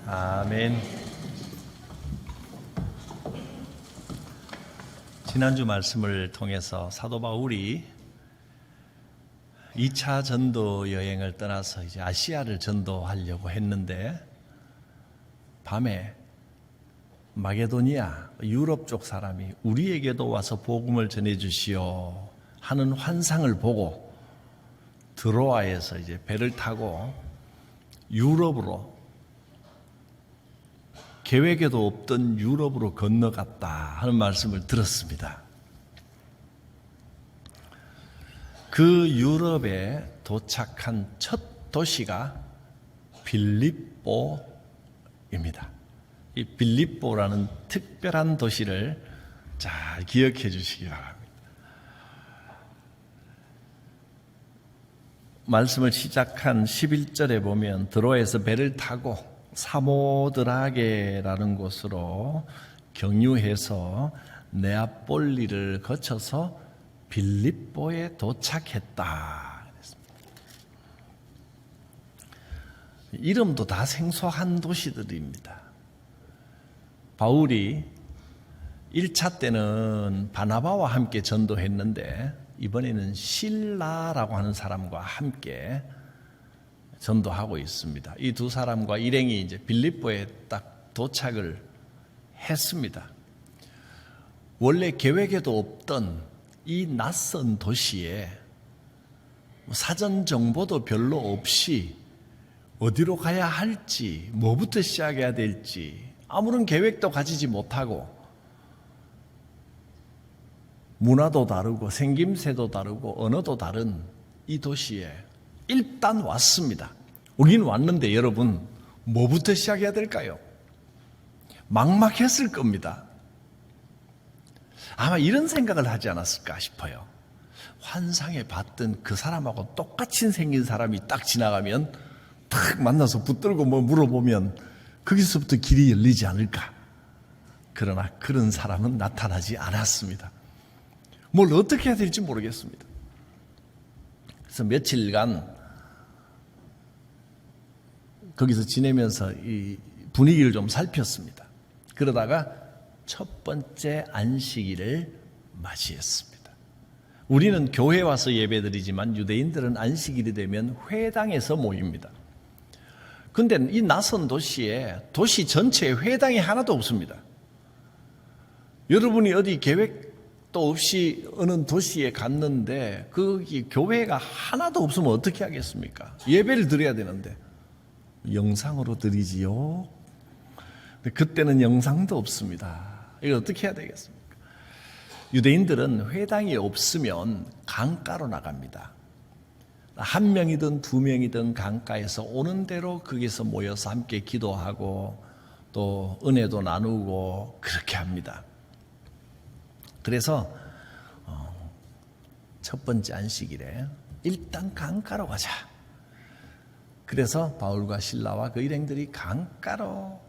아멘. 지난주 말씀을 통해서 사도 바울이 2차 전도 여행을 떠나서 이제 아시아를 전도하려고 했는데 밤에 마게도니아 유럽 쪽 사람이 우리에게도 와서 복음을 전해 주시오 하는 환상을 보고 드로아에서 이제 배를 타고 유럽으로, 계획에도 없던 유럽으로 건너갔다 하는 말씀을 들었습니다. 그 유럽에 도착한 첫 도시가 빌립보입니다. 이 빌립보라는 특별한 도시를 잘 기억해 주시기 바랍니다. 말씀을 시작한 11절에 보면 드로아에서 배를 타고 사모드라게라는 곳으로 경유해서 네아폴리를 거쳐서 빌립보에 도착했다. 이름도 다 생소한 도시들입니다. 바울이 1차 때는 바나바와 함께 전도했는데 이번에는 실라라고 하는 사람과 함께 전도하고 있습니다. 이 두 사람과 일행이 이제 빌립보에 딱 도착을 했습니다. 원래 계획에도 없던 이 낯선 도시에 사전 정보도 별로 없이 어디로 가야 할지, 뭐부터 시작해야 될지 아무런 계획도 가지지 못하고 문화도 다르고 생김새도 다르고 언어도 다른 이 도시에 일단 왔습니다. 오긴 왔는데 여러분, 뭐부터 시작해야 될까요? 막막했을 겁니다. 아마 이런 생각을 하지 않았을까 싶어요. 환상에 봤던 그 사람하고 똑같이 생긴 사람이 딱 지나가면 탁 만나서 붙들고 뭐 물어보면 거기서부터 길이 열리지 않을까. 그러나 그런 사람은 나타나지 않았습니다. 뭘 어떻게 해야 될지 모르겠습니다. 그래서 며칠간 거기서 지내면서 이 분위기를 좀 살폈습니다. 그러다가 첫 번째 안식일을 맞이했습니다. 우리는 교회에 와서 예배드리지만 유대인들은 안식일이 되면 회당에서 모입니다. 그런데 이 낯선 도시에 도시 전체에 회당이 하나도 없습니다. 여러분이 어디 계획도 없이 어느 도시에 갔는데 거기 교회가 하나도 없으면 어떻게 하겠습니까? 예배를 드려야 되는데 영상으로 드리지요. 근데 그때는 영상도 없습니다. 이거 어떻게 해야 되겠습니까? 유대인들은 회당이 없으면 강가로 나갑니다. 한 명이든 두 명이든 강가에서 오는 대로 거기서 모여서 함께 기도하고 또 은혜도 나누고 그렇게 합니다. 그래서 첫 번째 안식일에 일단 강가로 가자. 그래서 바울과 실라와 그 일행들이 강가로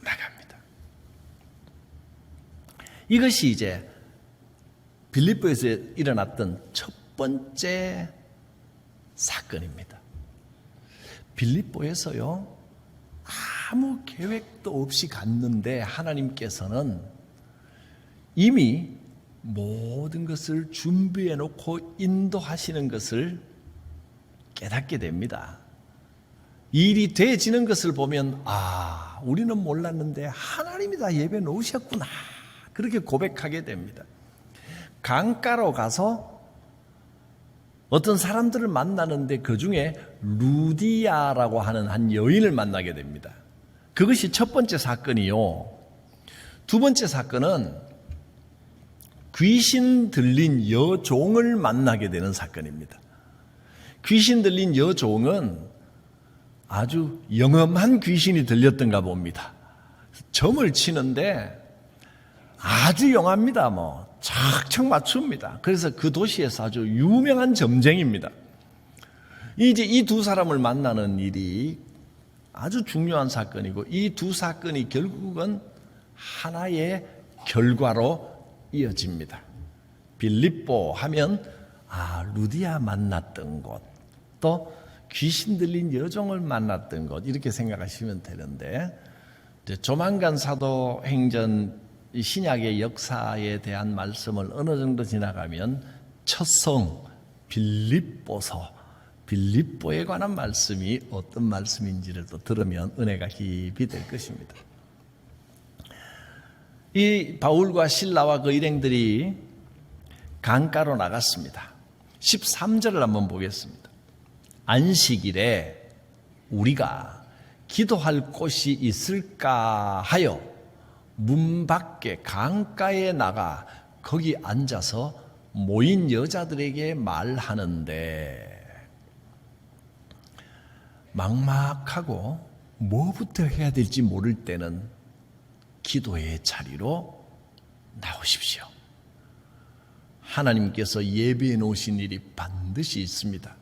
나갑니다. 이것이 이제 빌립보에서 일어났던 첫 번째 사건입니다. 빌립보에서요, 아무 계획도 없이 갔는데 하나님께서는 이미 모든 것을 준비해 놓고 인도하시는 것을 깨닫게 됩니다. 일이 되어지는 것을 보면 우리는 몰랐는데 하나님이 다 예배 놓으셨구나, 그렇게 고백하게 됩니다. 강가로 가서 어떤 사람들을 만나는데 그 중에 루디아라고 하는 한 여인을 만나게 됩니다. 그것이 첫 번째 사건이요. 두 번째 사건은 귀신 들린 여종을 만나게 되는 사건입니다. 귀신 들린 여종은 아주 영험한 귀신이 들렸던가 봅니다. 점을 치는데 아주 영합니다. 착착 맞춥니다. 그래서 그 도시에서 아주 유명한 점쟁입니다. 이제 이 두 사람을 만나는 일이 아주 중요한 사건이고, 이 두 사건이 결국은 하나의 결과로 이어집니다. 빌립보 하면 루디아 만났던 곳, 또 귀신 들린 여종을 만났던 것 이렇게 생각하시면 되는데 이제 조만간 사도행전 신약의 역사에 대한 말씀을 어느 정도 지나가면 첫 성 빌립보에 관한 말씀이 어떤 말씀인지를 또 들으면 은혜가 깊이 될 것입니다. 이 바울과 실라와 그 일행들이 강가로 나갔습니다. 13절을 한번 보겠습니다. 안식일에 우리가 기도할 곳이 있을까 하여 문 밖에 강가에 나가 거기 앉아서 모인 여자들에게 말하는데, 막막하고 뭐부터 해야 될지 모를 때는 기도의 자리로 나오십시오. 하나님께서 예비해 놓으신 일이 반드시 있습니다.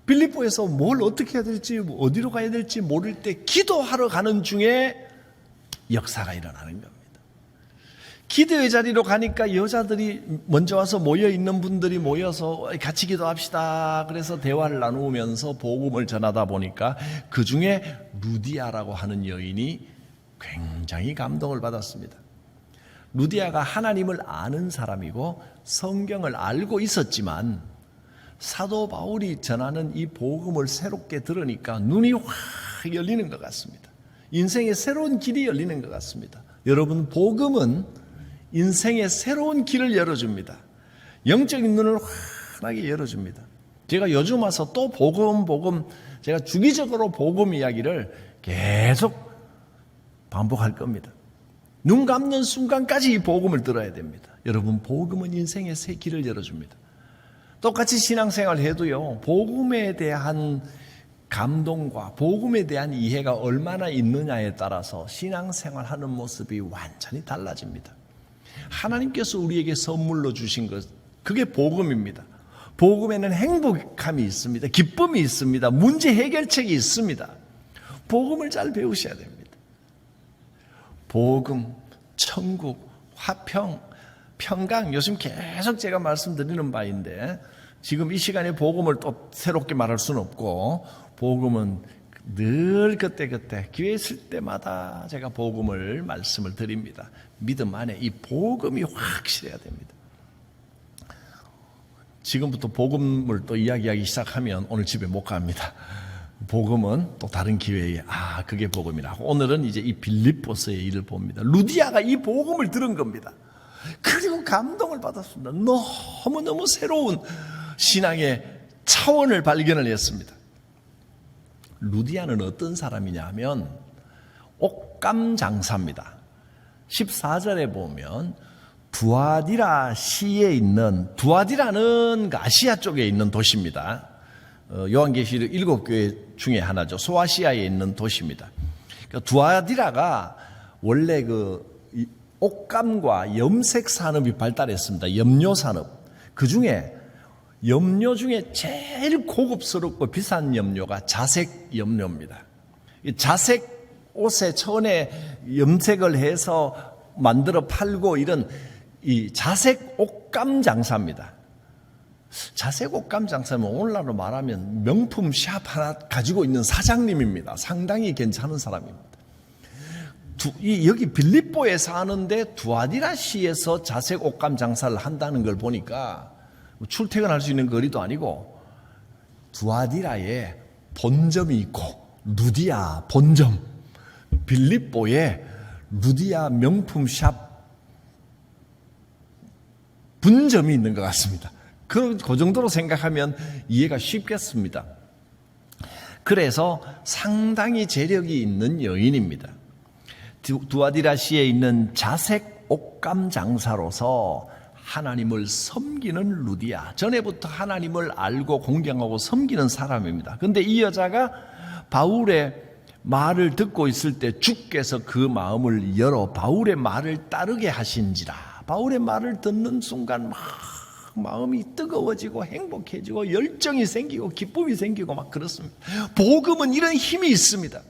빌립보에서 뭘 어떻게 해야 될지, 어디로 가야 될지 모를 때 기도하러 가는 중에 역사가 일어나는 겁니다. 기도의 자리로 가니까 여자들이 먼저 와서 모여 있는 분들이 모여서 같이 기도합시다. 그래서 대화를 나누면서 복음을 전하다 보니까 그 중에 루디아라고 하는 여인이 굉장히 감동을 받았습니다. 루디아가 하나님을 아는 사람이고 성경을 알고 있었지만 사도 바울이 전하는 이 복음을 새롭게 들으니까 눈이 확 열리는 것 같습니다. 인생의 새로운 길이 열리는 것 같습니다. 여러분, 복음은 인생의 새로운 길을 열어줍니다. 영적인 눈을 환하게 열어줍니다. 제가 요즘 와서 또 복음 제가 주기적으로 복음 이야기를 계속 반복할 겁니다. 눈 감는 순간까지 이 복음을 들어야 됩니다. 여러분, 복음은 인생의 새 길을 열어줍니다. 똑같이 신앙생활 해도요, 복음에 대한 감동과 복음에 대한 이해가 얼마나 있느냐에 따라서 신앙생활 하는 모습이 완전히 달라집니다. 하나님께서 우리에게 선물로 주신 것, 그게 복음입니다. 복음에는 행복함이 있습니다. 기쁨이 있습니다. 문제 해결책이 있습니다. 복음을 잘 배우셔야 됩니다. 복음, 천국, 화평, 평강, 요즘 계속 제가 말씀드리는 바인데 지금 이 시간에 복음을 또 새롭게 말할 수는 없고, 복음은 늘 그때그때 기회 있을 때마다 제가 복음을 말씀을 드립니다. 믿음 안에 이 복음이 확실해야 됩니다. 지금부터 복음을 또 이야기하기 시작하면 오늘 집에 못 갑니다. 복음은 또 다른 기회에 그게 복음이라고. 오늘은 이제 이 빌립보서의 일을 봅니다. 루디아가 이 복음을 들은 겁니다. 그리고 감동을 받았습니다. 너무너무 새로운 신앙의 차원을 발견을 했습니다. 루디아는 어떤 사람이냐 하면 옷감 장사입니다. 14절에 보면 두아디라 시에 있는, 두아디라는 아시아 쪽에 있는 도시입니다. 요한계시록 7교회 중에 하나죠. 소아시아에 있는 도시입니다. 그러니까 두아디라가 원래 옷감과 염색 산업이 발달했습니다. 염료 산업. 그 중에 염료 중에 제일 고급스럽고 비싼 염료가 자색 염료입니다. 자색 옷에 천에 염색을 해서 만들어 팔고 이런 이 자색 옷감 장사입니다. 자색 옷감 장사면 오늘날로 말하면 명품 샵 하나 가지고 있는 사장님입니다. 상당히 괜찮은 사람입니다. 여기 빌립보에 사는데 두아디라시에서 자색 옷감 장사를 한다는 걸 보니까 출퇴근할 수 있는 거리도 아니고, 두아디라에 본점이 있고 루디아 본점, 빌립보에 루디아 명품 샵 분점이 있는 것 같습니다. 그 정도로 생각하면 이해가 쉽겠습니다. 그래서 상당히 재력이 있는 여인입니다. 두아디라시에 있는 자색 옷감 장사로서 하나님을 섬기는 루디아, 전에부터 하나님을 알고 공경하고 섬기는 사람입니다. 그런데 이 여자가 바울의 말을 듣고 있을 때 주께서 그 마음을 열어 바울의 말을 따르게 하신지라. 바울의 말을 듣는 순간 막 마음이 뜨거워지고 행복해지고 열정이 생기고 기쁨이 생기고 막 그렇습니다. 복음은 이런 힘이 있습니다.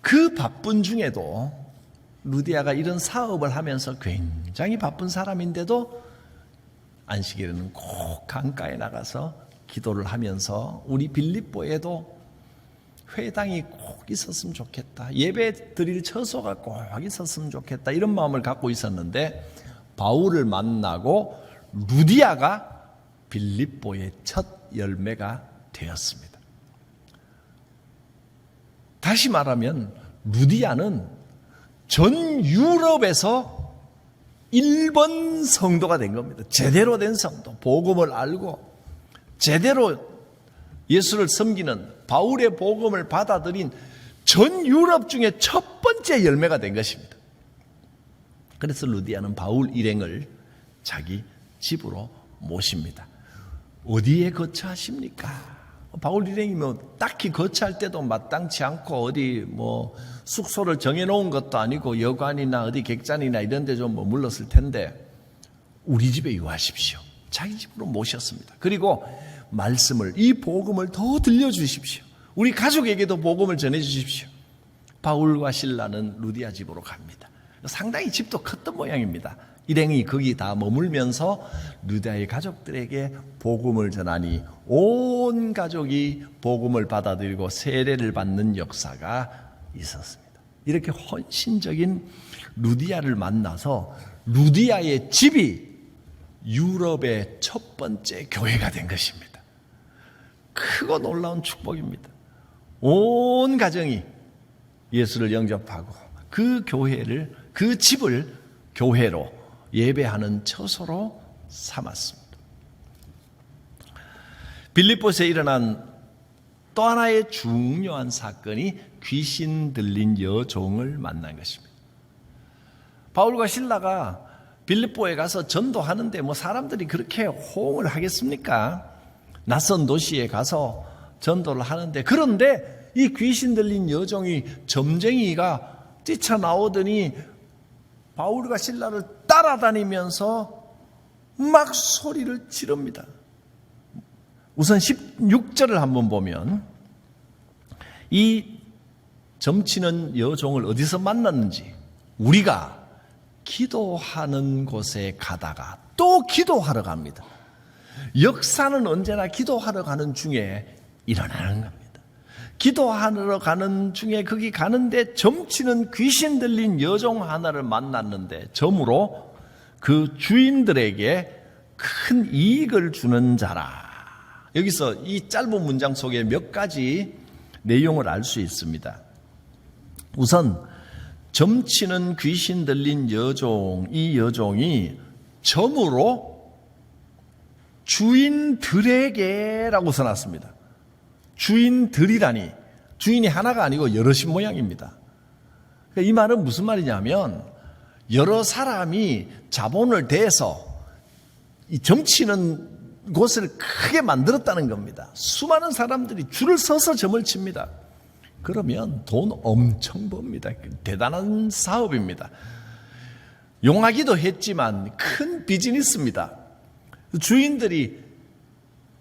그 바쁜 중에도 루디아가 이런 사업을 하면서 굉장히 바쁜 사람인데도 안식일에는 꼭 강가에 나가서 기도를 하면서 우리 빌립보에도 회당이 꼭 있었으면 좋겠다. 예배 드릴 처소가 꼭 있었으면 좋겠다. 이런 마음을 갖고 있었는데 바울을 만나고 루디아가 빌립보의 첫 열매가 되었습니다. 다시 말하면 루디아는 전 유럽에서 1번 성도가 된 겁니다. 제대로 된 성도, 복음을 알고 제대로 예수를 섬기는 바울의 복음을 받아들인 전 유럽 중에 첫 번째 열매가 된 것입니다. 그래서 루디아는 바울 일행을 자기 집으로 모십니다. 어디에 거처하십니까? 바울 일행이 딱히 거처할 때도 마땅치 않고 어디 숙소를 정해놓은 것도 아니고 여관이나 어디 객잔이나 이런 데 좀 머물렀을 텐데 우리 집에 유하십시오. 자기 집으로 모셨습니다. 그리고 말씀을, 이 복음을 더 들려주십시오. 우리 가족에게도 복음을 전해주십시오. 바울과 실라는 루디아 집으로 갑니다. 상당히 집도 컸던 모양입니다. 일행이 거기 다 머물면서 루디아의 가족들에게 복음을 전하니 온 가족이 복음을 받아들이고 세례를 받는 역사가 있었습니다. 이렇게 헌신적인 루디아를 만나서 루디아의 집이 유럽의 첫 번째 교회가 된 것입니다. 크고 놀라운 축복입니다. 온 가정이 예수를 영접하고 그 교회를, 그 집을 교회로 예배하는 처소로 삼았습니다. 빌립보에 일어난 또 하나의 중요한 사건이 귀신 들린 여종을 만난 것입니다. 바울과 실라가 빌립보에 가서 전도하는데 사람들이 그렇게 호응을 하겠습니까? 낯선 도시에 가서 전도를 하는데, 그런데 이 귀신 들린 여종이, 점쟁이가 뛰쳐나오더니 바울과 실라를 따라다니면서 막 소리를 지릅니다. 우선 16절을 한번 보면 이 점치는 여종을 어디서 만났는지, 우리가 기도하는 곳에 가다가 또 기도하러 갑니다. 역사는 언제나 기도하러 가는 중에 일어나는 겁니다. 기도하러 가는 중에 거기 가는데 점치는 귀신 들린 여종 하나를 만났는데 점으로 그 주인들에게 큰 이익을 주는 자라. 여기서 이 짧은 문장 속에 몇 가지 내용을 알 수 있습니다. 우선 점치는 귀신 들린 여종, 이 여종이 점으로 주인들에게라고 써놨습니다. 주인들이라니, 주인이 하나가 아니고 여럿인 모양입니다. 이 말은 무슨 말이냐면 여러 사람이 자본을 대서 이 점치는 곳을 크게 만들었다는 겁니다. 수많은 사람들이 줄을 서서 점을 칩니다. 그러면 돈 엄청 법니다. 대단한 사업입니다. 용하기도 했지만 큰 비즈니스입니다. 주인들이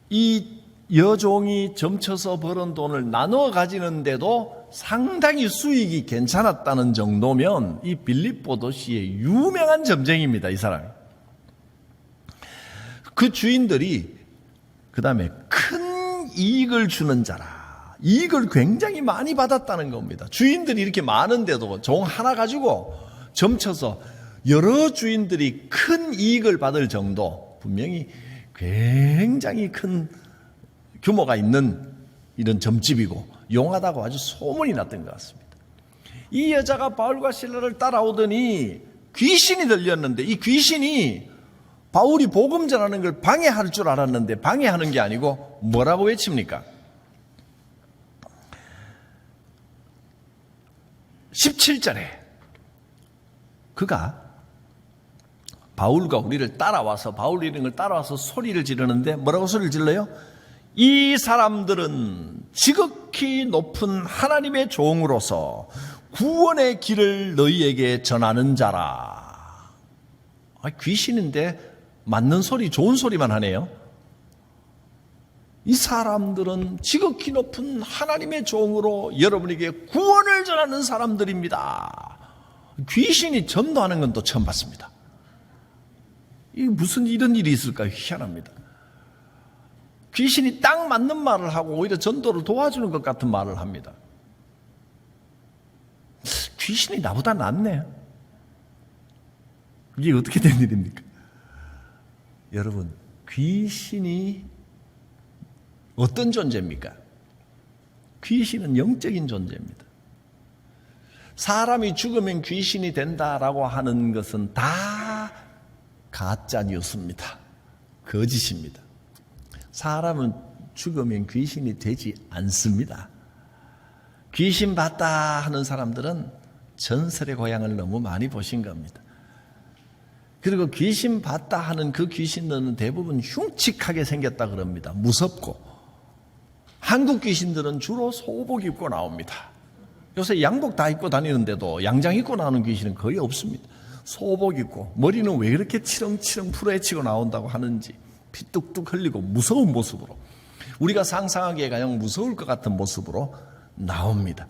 이 여종이 점쳐서 벌은 돈을 나누어 가지는데도 상당히 수익이 괜찮았다는 정도면 이 빌립보 도시의 유명한 점쟁이입니다. 이 사람이. 그 주인들이 그 다음에 큰 이익을 주는 자라. 이익을 굉장히 많이 받았다는 겁니다. 주인들이 이렇게 많은데도 종 하나 가지고 점쳐서 여러 주인들이 큰 이익을 받을 정도, 분명히 굉장히 큰 규모가 있는 이런 점집이고 용하다고 아주 소문이 났던 것 같습니다. 이 여자가 바울과 실라를 따라오더니 귀신이 들렸는데, 이 귀신이 바울이 복음 전하는 걸 방해할 줄 알았는데 방해하는 게 아니고 뭐라고 외칩니까? 17절에 그가 바울과 우리를 따라와서, 바울 이름을 따라와서 소리를 지르는데 뭐라고 소리를 질러요? 이 사람들은 지극히 높은 하나님의 종으로서 구원의 길을 너희에게 전하는 자라. 귀신인데 맞는 소리, 좋은 소리만 하네요. 이 사람들은 지극히 높은 하나님의 종으로 여러분에게 구원을 전하는 사람들입니다. 귀신이 전도하는 건 또 처음 봤습니다. 이 무슨 이런 일이 있을까요? 희한합니다. 귀신이 딱 맞는 말을 하고 오히려 전도를 도와주는 것 같은 말을 합니다. 귀신이 나보다 낫네. 이게 어떻게 된 일입니까? 여러분, 귀신이 어떤 존재입니까? 귀신은 영적인 존재입니다. 사람이 죽으면 귀신이 된다라고 하는 것은 다 가짜 뉴스입니다. 거짓입니다. 사람은 죽으면 귀신이 되지 않습니다. 귀신 봤다 하는 사람들은 전설의 고향을 너무 많이 보신 겁니다. 그리고 귀신 봤다 하는 그 귀신들은 대부분 흉측하게 생겼다 그럽니다. 무섭고. 한국 귀신들은 주로 소복 입고 나옵니다. 요새 양복 다 입고 다니는데도 양장 입고 나오는 귀신은 거의 없습니다. 소복 입고 머리는 왜 이렇게 치렁치렁 풀어헤치고 나온다고 하는지 피 뚝뚝 흘리고 무서운 모습으로, 우리가 상상하기에 가장 무서울 것 같은 모습으로 나옵니다.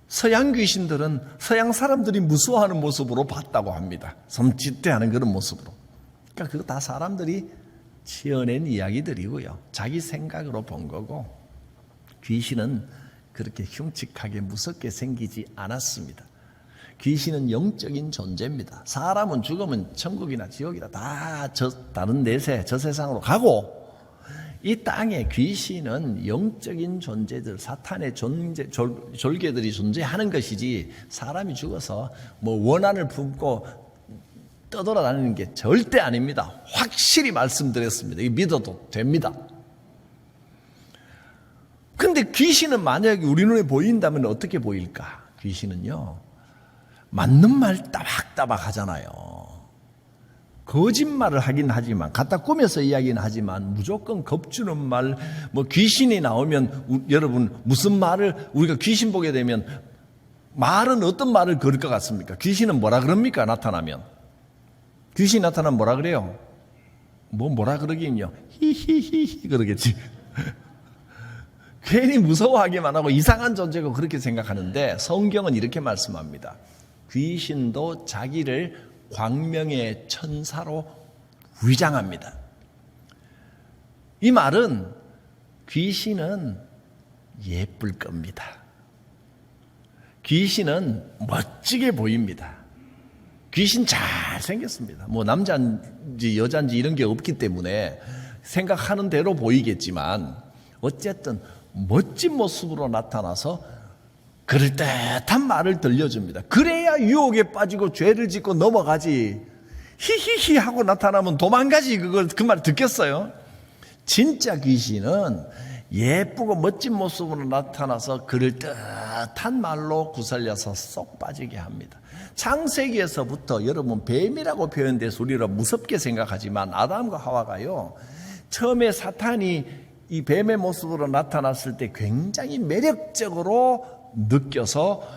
서양 귀신들은 서양 사람들이 무서워하는 모습으로 봤다고 합니다. 섬찟대하는 그런 모습으로. 그러니까 그거 다 사람들이 지어낸 이야기들이고요. 자기 생각으로 본 거고, 귀신은 그렇게 흉측하게 무섭게 생기지 않았습니다. 귀신은 영적인 존재입니다. 사람은 죽으면 천국이나 지옥이나 다 다른 내세, 저 세상으로 가고, 이 땅에 귀신은 영적인 존재들, 사탄의 졸개들이 존재하는 것이지, 사람이 죽어서 뭐 원한을 품고 떠돌아다니는 게 절대 아닙니다. 확실히 말씀드렸습니다. 이거 믿어도 됩니다. 근데 귀신은 만약에 우리 눈에 보인다면 어떻게 보일까? 귀신은요, 맞는 말 따박따박 하잖아요. 거짓말을 하긴 하지만, 갖다 꾸며서 이야기는 하지만 무조건 겁주는 말, 뭐 귀신이 나오면 여러분 무슨 말을, 우리가 귀신 보게 되면 말은 어떤 말을 걸을 것 같습니까? 귀신은 뭐라 그럽니까? 나타나면. 귀신이 나타나면 뭐라 그래요? 뭐라 그러긴요. 히히히히 그러겠지. 괜히 무서워하기만 하고 이상한 존재고 그렇게 생각하는데, 성경은 이렇게 말씀합니다. 귀신도 자기를 광명의 천사로 위장합니다. 이 말은 귀신은 예쁠 겁니다. 귀신은 멋지게 보입니다. 귀신 잘생겼습니다. 뭐 남자인지 여자인지 이런 게 없기 때문에 생각하는 대로 보이겠지만, 어쨌든 멋진 모습으로 나타나서 그럴듯한 말을 들려줍니다. 그래야 유혹에 빠지고 죄를 짓고 넘어가지. 히히히 하고 나타나면 도망가지. 그 말 듣겠어요? 진짜 귀신은 예쁘고 멋진 모습으로 나타나서 그럴듯한 말로 구슬려서 쏙 빠지게 합니다. 창세기에서부터 여러분, 뱀이라고 표현돼서 우리가 무섭게 생각하지만, 아담과 하와가요, 처음에 사탄이 이 뱀의 모습으로 나타났을 때 굉장히 매력적으로 느껴서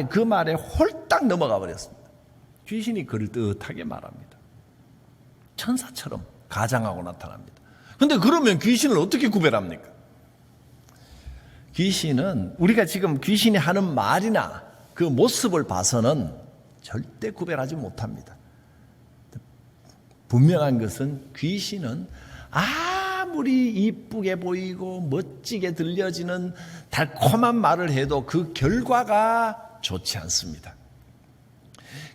그 말에 홀딱 넘어가 버렸습니다. 귀신이 그럴듯하게 말합니다. 천사처럼 가장하고 나타납니다. 그런데 그러면 귀신을 어떻게 구별합니까? 귀신은 우리가 지금 귀신이 하는 말이나 그 모습을 봐서는 절대 구별하지 못합니다. 분명한 것은 귀신은 아무리 이쁘게 보이고 멋지게 들려지는 달콤한 말을 해도 그 결과가 좋지 않습니다.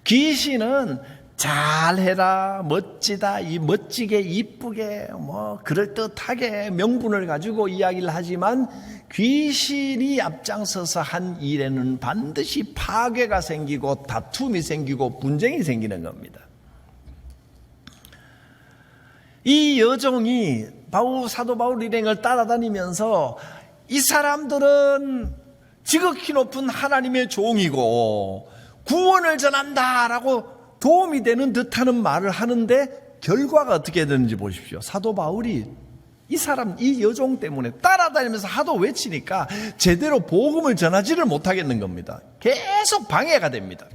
귀신은 잘해라, 멋지다, 이 멋지게 이쁘게 뭐 그럴듯하게 명분을 가지고 이야기를 하지만, 귀신이 앞장서서 한 일에는 반드시 파괴가 생기고 다툼이 생기고 분쟁이 생기는 겁니다. 이 여종이 사도 바울 일행을 따라다니면서 이 사람들은 지극히 높은 하나님의 종이고 구원을 전한다라고 도움이 되는 듯하는 말을 하는데, 결과가 어떻게 되는지 보십시오. 사도 바울이 이 여종 때문에 따라다니면서 하도 외치니까 제대로 복음을 전하지를 못하겠는 겁니다. 계속 방해가 됩니다.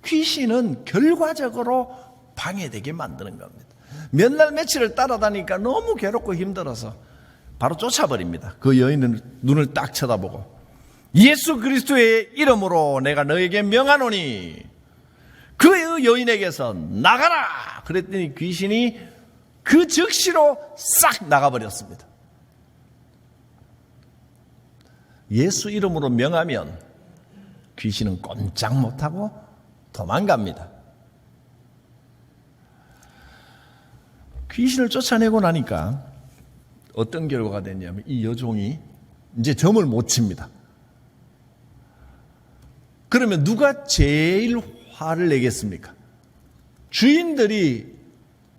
귀신은 결과적으로 방해되게 만드는 겁니다. 몇 날 며칠을 따라다니니까 너무 괴롭고 힘들어서 바로 쫓아버립니다. 그 여인은 눈을 딱 쳐다보고, 예수 그리스도의 이름으로 내가 너에게 명하노니 그 여인에게서 나가라! 그랬더니 귀신이 그 즉시로 싹 나가버렸습니다. 예수 이름으로 명하면 귀신은 꼼짝 못하고 도망갑니다. 귀신을 쫓아내고 나니까 어떤 결과가 됐냐면 이 여종이 이제 점을 못 칩니다. 그러면 누가 제일 화를 내겠습니까? 주인들이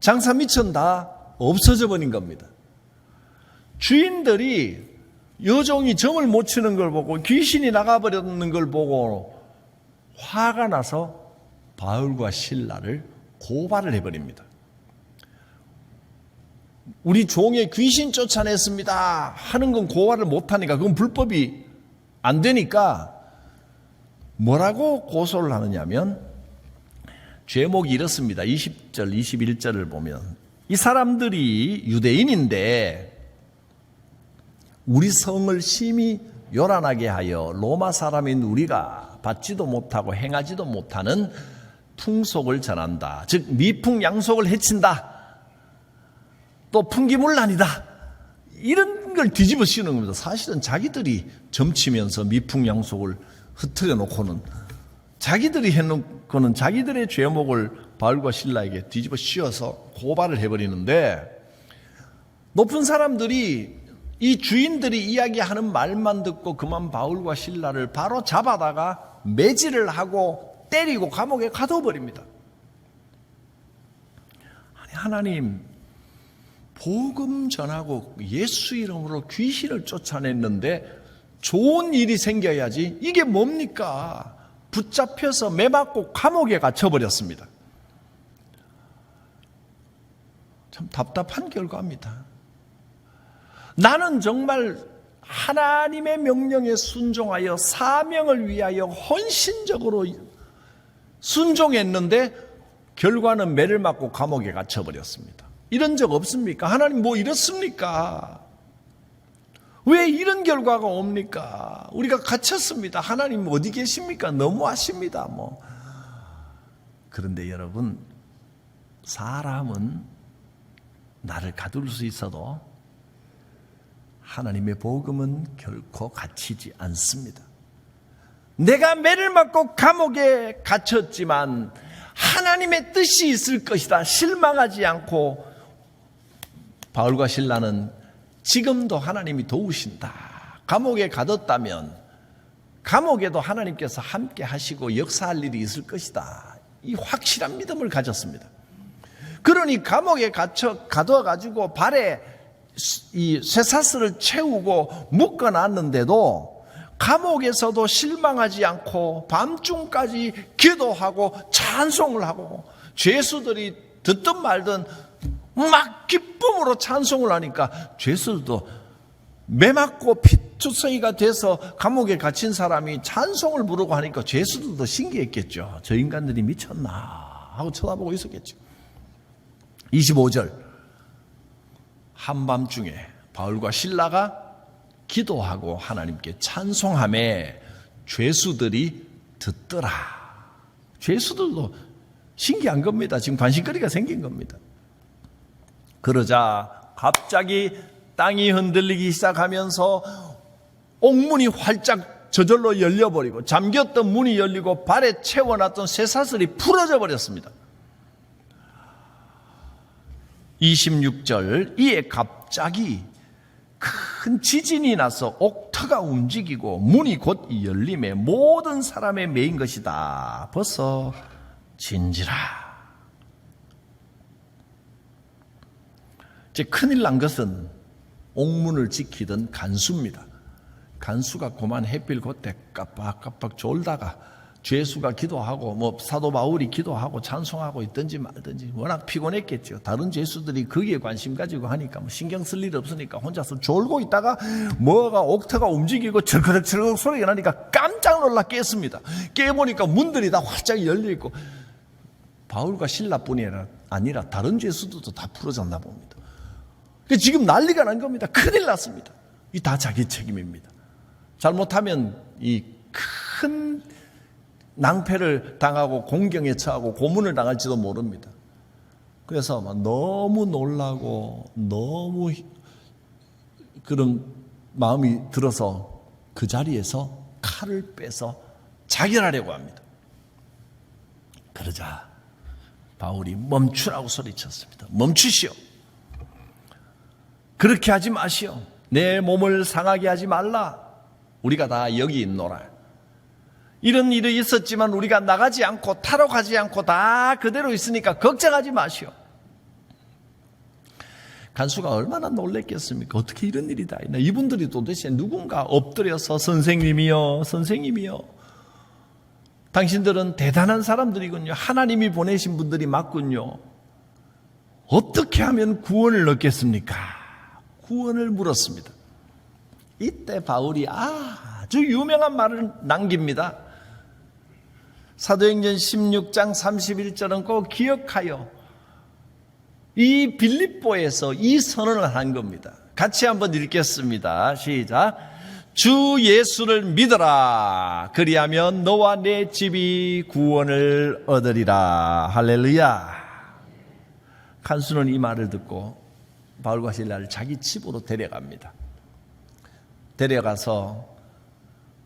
장사 미천 다 없어져 버린 겁니다. 주인들이 여종이 점을 못 치는 걸 보고 귀신이 나가버렸는 걸 보고 화가 나서 바울과 실라를 고발을 해버립니다. 우리 종에 귀신 쫓아냈습니다 하는 건 고발을 못하니까 그건 불법이 안 되니까 뭐라고 고소를 하느냐면 제목이 이렇습니다. 20절 21절을 보면 이 사람들이 유대인인데 우리 성을 심히 요란하게 하여 로마 사람인 우리가 받지도 못하고 행하지도 못하는 풍속을 전한다. 즉 미풍양속을 해친다. 또 풍기문란이다. 이런 걸 뒤집어 씌우는 겁니다. 사실은 자기들이 점치면서 미풍양속을 흐트려 놓고는 자기들이 해놓고는 자기들의 죄목을 바울과 실라에게 뒤집어 씌워서 고발을 해버리는데 높은 사람들이 이 주인들이 이야기하는 말만 듣고 그만 바울과 실라를 바로 잡아다가 매질을 하고 때리고 감옥에 가둬버립니다. 아니 하나님 복음 전하고 예수 이름으로 귀신을 쫓아냈는데 좋은 일이 생겨야지 이게 뭡니까? 붙잡혀서 매맞고 감옥에 갇혀버렸습니다. 참 답답한 결과입니다. 나는 정말 하나님의 명령에 순종하여 사명을 위하여 헌신적으로 순종했는데 결과는 매를 맞고 감옥에 갇혀버렸습니다. 이런 적 없습니까? 하나님 뭐 이렇습니까? 왜 이런 결과가 옵니까? 우리가 갇혔습니다. 하나님 어디 계십니까? 너무하십니다. 그런데 여러분, 사람은 나를 가둘 수 있어도 하나님의 복음은 결코 갇히지 않습니다. 내가 매를 맞고 감옥에 갇혔지만 하나님의 뜻이 있을 것이다. 실망하지 않고 바울과 실라는 지금도 하나님이 도우신다. 감옥에 가뒀다면 감옥에도 하나님께서 함께 하시고 역사할 일이 있을 것이다. 이 확실한 믿음을 가졌습니다. 그러니 감옥에 가둬가지고 발에 이 쇠사슬을 채우고 묶어놨는데도 감옥에서도 실망하지 않고 밤중까지 기도하고 찬송을 하고 죄수들이 듣든 말든 막 기쁨으로 찬송을 하니까 죄수들도 매맞고 피투성이가 돼서 감옥에 갇힌 사람이 찬송을 부르고 하니까 죄수들도 신기했겠죠. 저 인간들이 미쳤나 하고 쳐다보고 있었겠죠. 25절 한밤중에 바울과 실라가 기도하고 하나님께 찬송하며 죄수들이 듣더라. 죄수들도 신기한 겁니다. 지금 관심거리가 생긴 겁니다. 그러자 갑자기 땅이 흔들리기 시작하면서 옥문이 활짝 저절로 열려버리고 잠겼던 문이 열리고 발에 채워놨던 쇠사슬이 풀어져 버렸습니다. 26절 이에 갑자기 큰 지진이 나서 옥터가 움직이고 문이 곧 열림에 모든 사람의 매인 것이다. 벌써 진지라. 이제 큰일 난 것은 옥문을 지키던 간수입니다. 간수가 그만 햇빛 곧대 깜빡깜빡 졸다가 죄수가 기도하고 사도 바울이 기도하고 찬송하고 있든지 말든지 워낙 피곤했겠죠. 다른 죄수들이 거기에 관심 가지고 하니까 신경 쓸 일 없으니까 혼자서 졸고 있다가 뭐가 옥터가 움직이고 철컥철컥 소리가 나니까 깜짝 놀라 깼습니다. 깨보니까 문들이 다 활짝 열려있고 바울과 실라뿐이 아니라 다른 죄수들도 다 풀어졌나 봅니다. 지금 난리가 난 겁니다. 큰일 났습니다. 이 다 자기 책임입니다. 잘못하면 이 큰 낭패를 당하고 공경에 처하고 고문을 당할지도 모릅니다. 그래서 너무 놀라고 너무 그런 마음이 들어서 그 자리에서 칼을 빼서 자결하려고 합니다. 그러자 바울이 멈추라고 소리쳤습니다. 멈추시오. 그렇게 하지 마시오. 내 몸을 상하게 하지 말라. 우리가 다 여기 있노라. 이런 일이 있었지만 우리가 나가지 않고 타러 가지 않고 다 그대로 있으니까 걱정하지 마시오. 간수가 얼마나 놀랬겠습니까? 어떻게 이런 일이 다 있나? 이분들이 도대체 누군가 엎드려서 선생님이요, 선생님이요. 당신들은 대단한 사람들이군요. 하나님이 보내신 분들이 맞군요. 어떻게 하면 구원을 얻겠습니까? 구원을 물었습니다. 이때 바울이 아주 유명한 말을 남깁니다. 사도행전 16장 31절은 꼭 기억하여 이 빌립보에서 이 선언을 한 겁니다. 같이 한번 읽겠습니다. 시작. 주 예수를 믿어라. 그리하면 너와 내 집이 구원을 얻으리라. 할렐루야. 간수는 이 말을 듣고 바울과 실라를 자기 집으로 데려갑니다. 데려가서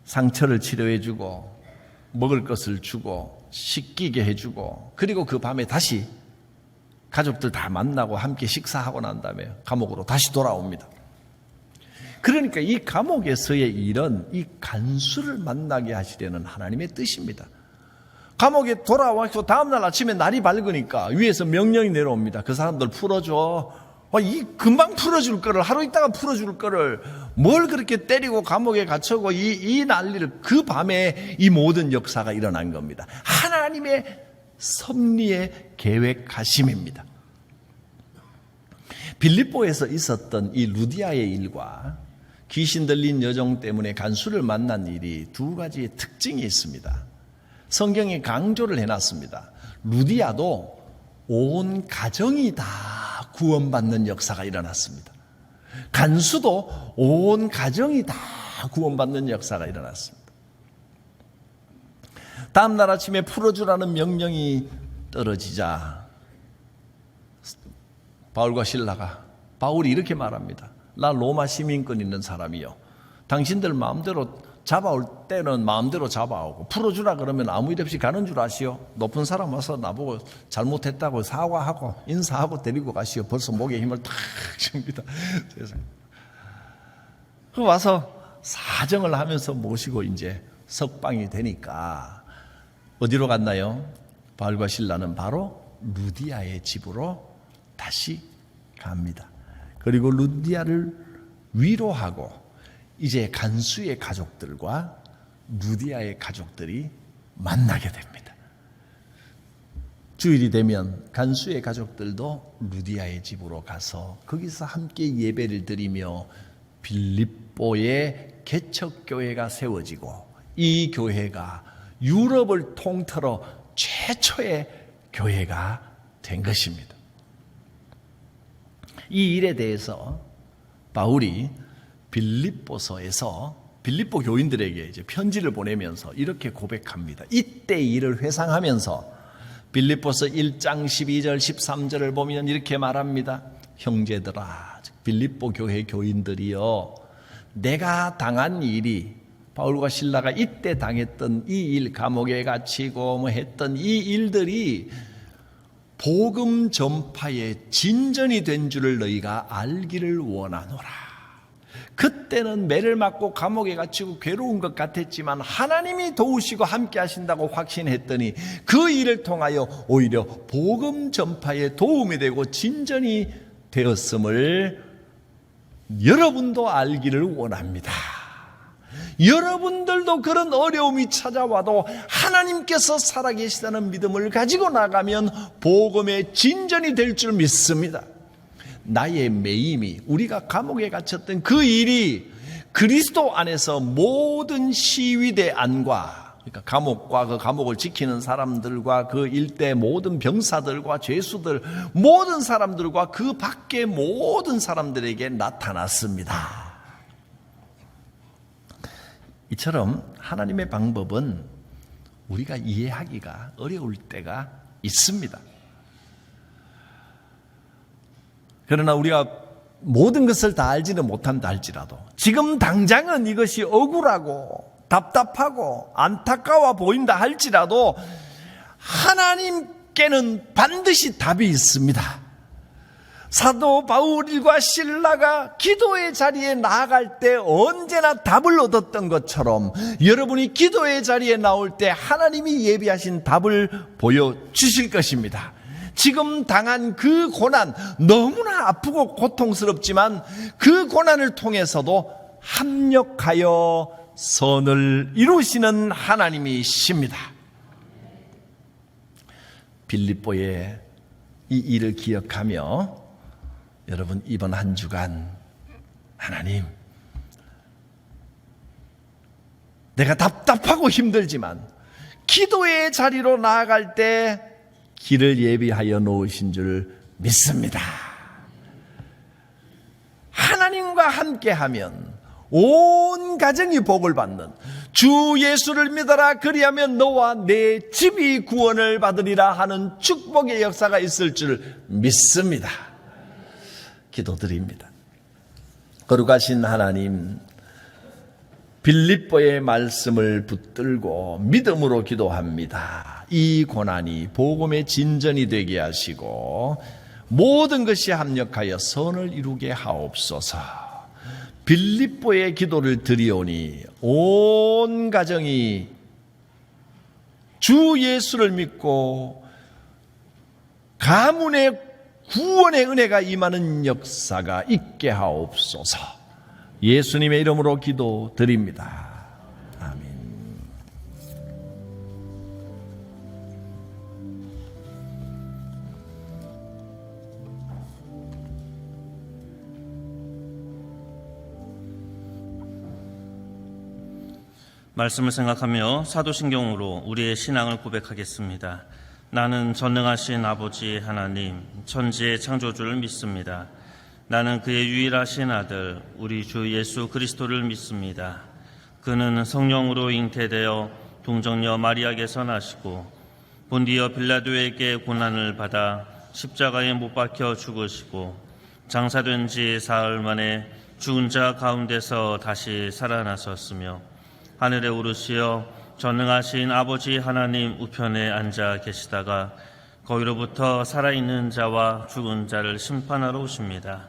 상처를 치료해주고 먹을 것을 주고 씻기게 해주고 그리고 그 밤에 다시 가족들 다 만나고 함께 식사하고 난 다음에 감옥으로 다시 돌아옵니다. 그러니까 이 감옥에서의 일은 이 간수를 만나게 하시려는 하나님의 뜻입니다. 감옥에 돌아와서 다음날 아침에 날이 밝으니까 위에서 명령이 내려옵니다. 그 사람들 풀어줘. 이 금방 풀어줄 거를 하루 있다가 풀어줄 거를 뭘 그렇게 때리고 감옥에 갇혀고 이 난리를 그 밤에 이 모든 역사가 일어난 겁니다. 하나님의 섭리의 계획하심입니다. 빌립보에서 있었던 이 루디아의 일과 귀신 들린 여종 때문에 간수를 만난 일이 두 가지의 특징이 있습니다. 성경에 강조를 해놨습니다. 루디아도 온 가정이 다 구원받는 역사가 일어났습니다. 간수도 온 가정이 다 구원받는 역사가 일어났습니다. 다음 날 아침에 풀어주라는 명령이 떨어지자 바울과 실라가 바울이 이렇게 말합니다. 나 로마 시민권 있는 사람이요. 당신들 마음대로 잡아올 때는 마음대로 잡아오고 풀어주라 그러면 아무 일 없이 가는 줄 아시오. 높은 사람 와서 나보고 잘못했다고 사과하고 인사하고 데리고 가시오. 벌써 목에 힘을 탁 줍니다. 그 와서 사정을 하면서 모시고 이제 석방이 되니까 어디로 갔나요? 바울과 실라는 바로 루디아의 집으로 다시 갑니다. 그리고 루디아를 위로하고 이제 간수의 가족들과 루디아의 가족들이 만나게 됩니다. 주일이 되면 간수의 가족들도 루디아의 집으로 가서 거기서 함께 예배를 드리며 빌립보의 개척교회가 세워지고 이 교회가 유럽을 통틀어 최초의 교회가 된 것입니다. 이 일에 대해서 바울이 빌립보서에서 빌립보 교인들에게 이제 편지를 보내면서 이렇게 고백합니다. 이때 일을 회상하면서 빌립보서 1장 12절 13절을 보면 이렇게 말합니다. 형제들아, 빌립보 교회 교인들이여, 내가 당한 일이 바울과 실라가 이때 당했던 이 일, 감옥에 갇히고 뭐 했던 이 일들이 복음 전파의 진전이 된 줄을 너희가 알기를 원하노라. 그때는 매를 맞고 감옥에 갇히고 괴로운 것 같았지만 하나님이 도우시고 함께 하신다고 확신했더니 그 일을 통하여 오히려 복음 전파에 도움이 되고 진전이 되었음을 여러분도 알기를 원합니다. 여러분들도 그런 어려움이 찾아와도 하나님께서 살아계시다는 믿음을 가지고 나가면 복음의 진전이 될 줄 믿습니다. 나의 매임이, 우리가 감옥에 갇혔던 그 일이 그리스도 안에서 모든 시위대 안과, 그러니까 감옥과 그 감옥을 지키는 사람들과 그 일대 모든 병사들과 죄수들, 모든 사람들과 그 밖의 모든 사람들에게 나타났습니다. 이처럼 하나님의 방법은 우리가 이해하기가 어려울 때가 있습니다. 그러나 우리가 모든 것을 다 알지는 못한다 할지라도 지금 당장은 이것이 억울하고 답답하고 안타까워 보인다 할지라도 하나님께는 반드시 답이 있습니다. 사도 바울과 실라가 기도의 자리에 나아갈 때 언제나 답을 얻었던 것처럼 여러분이 기도의 자리에 나올 때 하나님이 예비하신 답을 보여주실 것입니다. 지금 당한 그 고난, 너무나 아프고 고통스럽지만 그 고난을 통해서도 합력하여 선을 이루시는 하나님이십니다. 빌립보의 이 일을 기억하며 여러분 이번 한 주간 하나님, 내가 답답하고 힘들지만 기도의 자리로 나아갈 때 길을 예비하여 놓으신 줄 믿습니다. 하나님과 함께하면 온 가정이 복을 받는 주 예수를 믿어라 그리하면 너와 내 집이 구원을 받으리라 하는 축복의 역사가 있을 줄 믿습니다. 기도드립니다. 거룩하신 하나님, 빌립보의 말씀을 붙들고 믿음으로 기도합니다. 이 고난이 복음의 진전이 되게 하시고 모든 것이 합력하여 선을 이루게 하옵소서. 빌립보의 기도를 드리오니 온 가정이 주 예수를 믿고 가문의 구원의 은혜가 임하는 역사가 있게 하옵소서. 예수님의 이름으로 기도드립니다. 아멘. 말씀을 생각하며 사도신경으로 우리의 신앙을 고백하겠습니다. 나는 전능하신 아버지 하나님, 천지의 창조주를 믿습니다. 나는 그의 유일하신 아들, 우리 주 예수 그리스도를 믿습니다. 그는 성령으로 잉태되어 동정녀 마리아에게서 나시고 본디어 빌라도에게 고난을 받아 십자가에 못 박혀 죽으시고 장사된 지 사흘 만에 죽은 자 가운데서 다시 살아나셨으며 하늘에 오르시어 전능하신 아버지 하나님 우편에 앉아 계시다가 거기로부터 살아있는 자와 죽은 자를 심판하러 오십니다.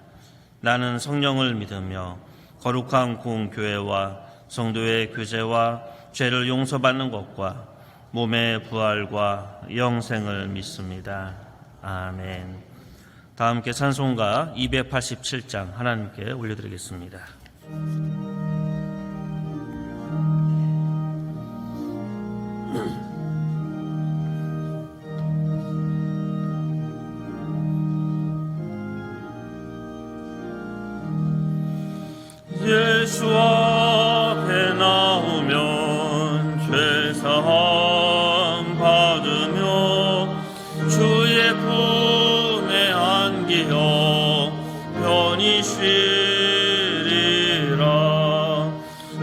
나는 성령을 믿으며 거룩한 공교회와 성도의 교제와 죄를 용서받는 것과 몸의 부활과 영생을 믿습니다. 아멘. 다 함께 찬송가 287장 하나님께 올려드리겠습니다. 예수 앞에 나오면 죄사함 받으며 주의 품에 안기어 편히 쉬리라.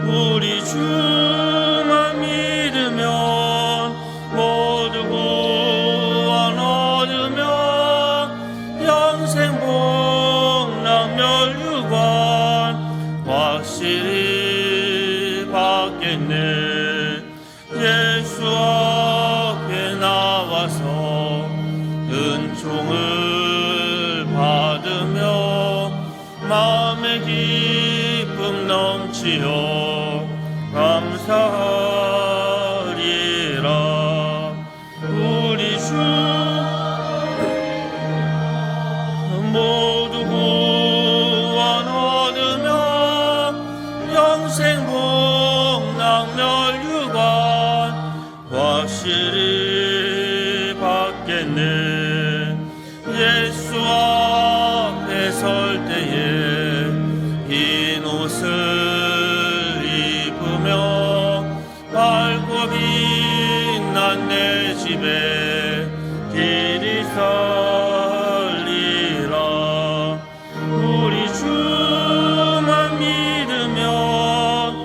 우리 주만 믿으면 모두 구원 얻으며 영생 복락멸 유관 확실히 받겠네. 예수 앞에 나와서 은총을 받으며 마음의 기쁨 넘치어 감사하리라. 우리 주 모두 구원 얻으며 영생 복락멸 유관 확실히 받겠네. 예수 앞에 설 때에 흰 옷을 입으며 밝고 빛난 내 집에 길이 설리라. 우리 주만 믿으면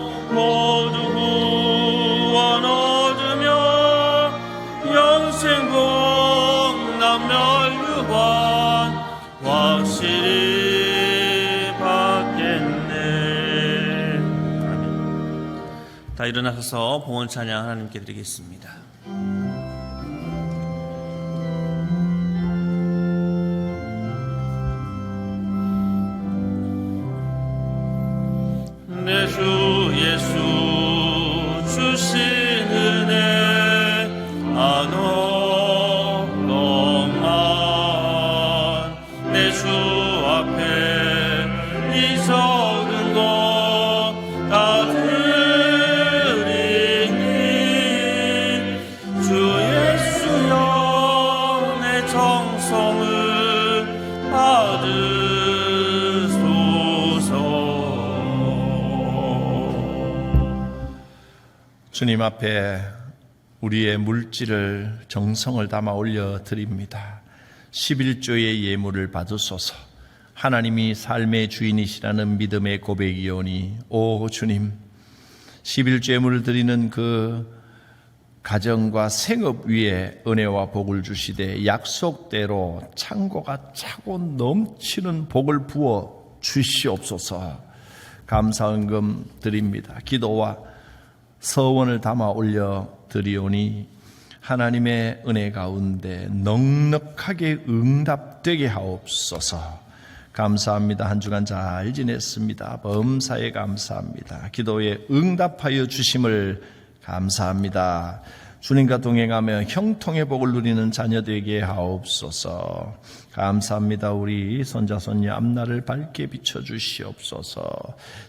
다 일어나셔서 봉헌 찬양 하나님께 드리겠습니다. 내 주 예수 주신 은혜 안어렁만 내 주 앞에 이 적은 것 다 드리니 주 예수여 내 정성을 주님 앞에 우리의 물질을 정성을 담아 올려드립니다. 11조의 예물을 받으소서. 하나님이 삶의 주인이시라는 믿음의 고백이오니 오 주님, 11조 예물을 드리는 그 가정과 생업 위에 은혜와 복을 주시되 약속대로 창고가 차고 넘치는 복을 부어 주시옵소서. 감사헌금 드립니다. 기도와 서원을 담아 올려드리오니 하나님의 은혜 가운데 넉넉하게 응답되게 하옵소서. 감사합니다. 한 주간 잘 지냈습니다. 범사에 감사합니다. 기도에 응답하여 주심을 감사합니다. 주님과 동행하며 형통의 복을 누리는 자녀 되게 하옵소서. 감사합니다. 우리 손자 손녀 앞날을 밝게 비춰주시옵소서.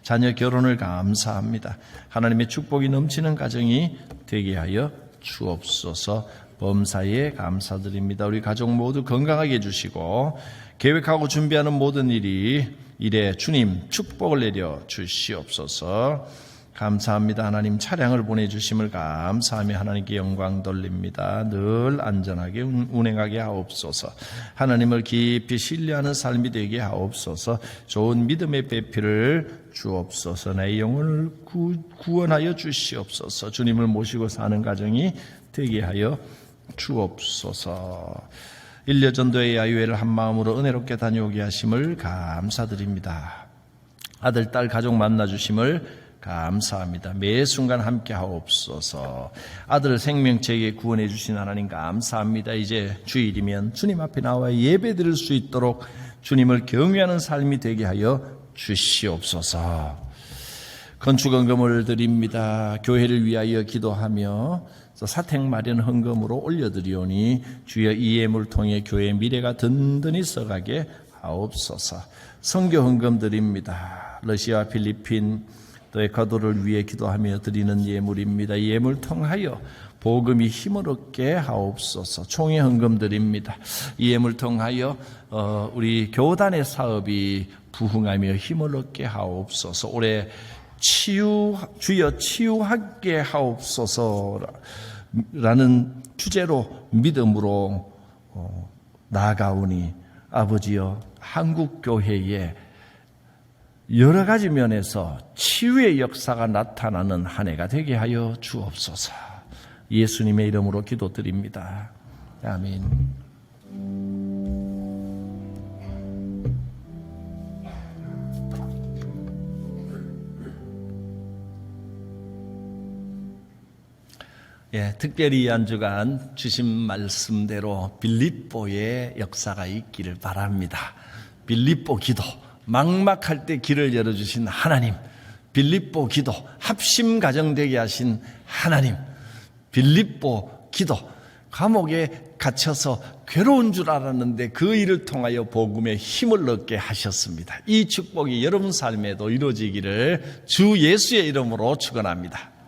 자녀 결혼을 감사합니다. 하나님의 축복이 넘치는 가정이 되게 하여 주옵소서. 범사에 감사드립니다. 우리 가족 모두 건강하게 해주시고 계획하고 준비하는 모든 일에 주님 축복을 내려 주시옵소서. 감사합니다. 하나님 차량을 보내주심을 감사하며 하나님께 영광 돌립니다. 늘 안전하게 운행하게 하옵소서. 하나님을 깊이 신뢰하는 삶이 되게 하옵소서. 좋은 믿음의 배필을 주옵소서. 내 영혼을 구원하여 주시옵소서. 주님을 모시고 사는 가정이 되게 하여 주옵소서. 일려전도의 야유회를 한 마음으로 은혜롭게 다녀오게 하심을 감사드립니다. 아들, 딸, 가족 만나주심을 감사합니다. 매 순간 함께 하옵소서. 아들 생명체에 구원해 주신 하나님 감사합니다. 이제 주일이면 주님 앞에 나와 예배 드릴 수 있도록 주님을 경외하는 삶이 되게 하여 주시옵소서. 건축헌금을 드립니다. 교회를 위하여 기도하며 사택 마련 헌금으로 올려드리오니 주여 이 예물을 통해 교회의 미래가 든든히 써가게 하옵소서. 선교 헌금 드립니다. 러시아, 필리핀, 또 에콰도르를 위해 기도하며 드리는 예물입니다. 이 예물 통하여 복음이 힘을 얻게 하옵소서. 총회 헌금 드립니다. 이 예물 통하여 우리 교단의 사업이 부흥하며 힘을 얻게 하옵소서. 올해 주여 치유하게 하옵소서 라는 주제로 믿음으로 나아가오니 아버지여 한국교회에 여러 가지 면에서 치유의 역사가 나타나는 한 해가 되게 하여 주옵소서. 예수님의 이름으로 기도드립니다. 아멘. 특별히 이 한 주간 주신 말씀대로 빌립보의 역사가 있기를 바랍니다. 빌립보 기도, 막막할 때 길을 열어주신 하나님, 빌립보 기도, 합심 가정되게 하신 하나님, 빌립보 기도, 감옥에 갇혀서 괴로운 줄 알았는데 그 일을 통하여 복음의 힘을 얻게 하셨습니다. 이 축복이 여러분 삶에도 이루어지기를 주 예수의 이름으로 축원합니다.